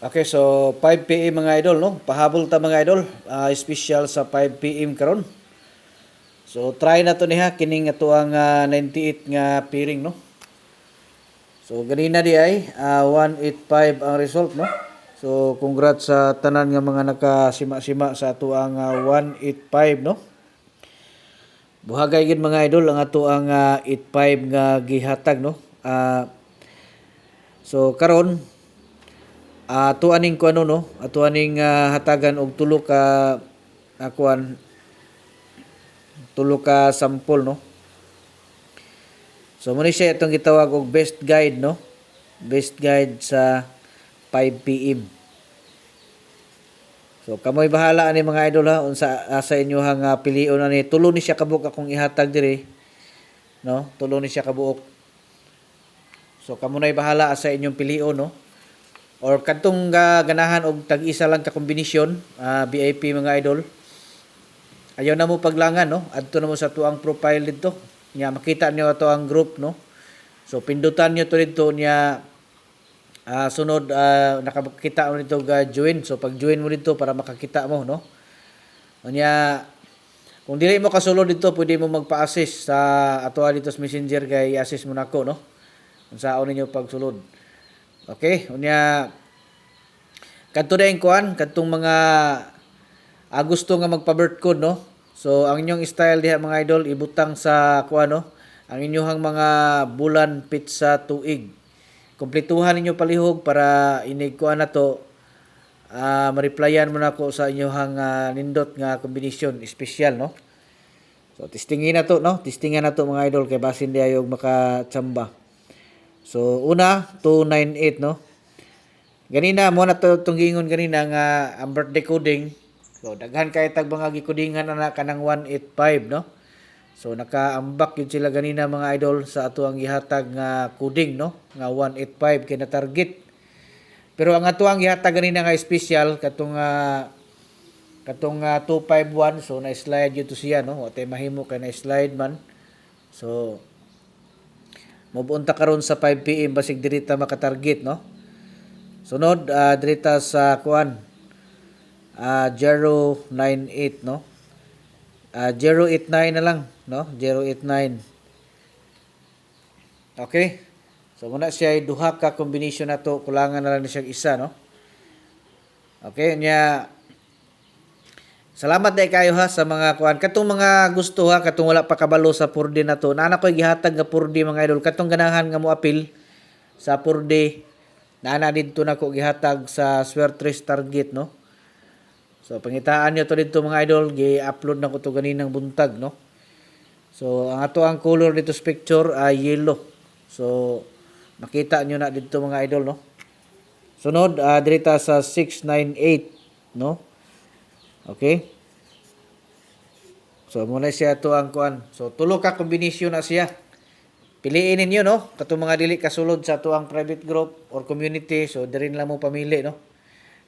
Okay, so 5 PM mga idol, no? Pahabol ta mga idol, special sa 5 PM karon. So try na to niha kining ato ang 98 nga pairing, no? So ganina di ay 185 ang result, no? So congrats sa tanan nga mga nakasima-sima sa ato ang 185, no? Buhagay gid mga idol ang ato ang 85 nga gihatag, no? So karon ato aning kuano, no, ato aning hatagan og tulo ka kuan, tulo ka sample, no. So mo ni siya itong gitawag og best guide, no, best guide sa 5 PM. So kamoy bahala ani mga idol, ha, unsa sa inyohang pilion ani. Tulo ni siya kabuok akong ihatag diri, no, tulo ni siya kabuok. So kamo nay bahala sa inyong pilion, no, or kadtong ganahan og tag-isa lang ka kombinasyon, VIP mga idol. Ayaw na mo paglangan, no, adto na mo sa tuang profile dito nya makita niyo ato ang group, no. So pindutan niyo to dito nya sunod nakakita mo dito ga join. So pag join mo dito para makakita mo, no, nya kung dili mo kasulod dito pwede mo magpa-assist sa ato dito sa Messenger kay assist mo nako, no, unsaon ninyo pagsulod. Okay, unya kadto dayon kuan kadtong mga gusto nga magpa-birth code, no. So ang inyong style diha mga idol ibutang sa kuan, no, ang inyong mga bulan pizza tuig. Kumpletuhan ninyo palihog para inig kuan na to ma-replyan mo nako sa inyong nindot nga kombinasyon special, no. So testingin na to, no, testingan na to mga idol kay basin di ayog makatsamba. So una 298, no. Ganina mo na to tunggingon ganina nga ang birthday coding. So daghan kay tag mga gikudingan na kanang 185, no. So nakaambak yun sila ganina mga idol sa ato ang gihatag nga coding, no, nga 185 kay na target. Pero ang ato ang gihatag ganina nga special katong 251, so na slide yun to siya, no. Wa tay mahimo kay na slide man. So mobunta karon sa 5 PM basig diri ta makatarget, no. Sunod diri ta sa kuan 098, no. 089 na lang, no, 089. Okay, so muna siya duha ka combination na to, kulangan na lang siya isa, no. Okay, nya salamat day kayo, ha, sa mga kuan katong mga gusto, ha, katong wala pa kabalo sa 4D na to. Naana ko gihatag nga 4D mga idol, katong ganahan nga mo apil sa 4D naana didto nako gihatag sa Swertres target, no. So pangitaan niyo to dito mga idol, gi-upload na ko to ganinang buntag, no. So ang ato ang color dito sa picture ay yellow. So makita niyo na dito mga idol, no. Sunod diri ta sa 698, no. Okay. So muna siya to ang kuan. So tulo ka kombinasyon na siya. Piliin ninyo, no, katong mga dili kasulod sa tuang private group or community. So diri lang mo pamili, no.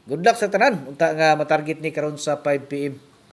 Good luck sa tanan unta nga matarget ni karon sa 5 PM.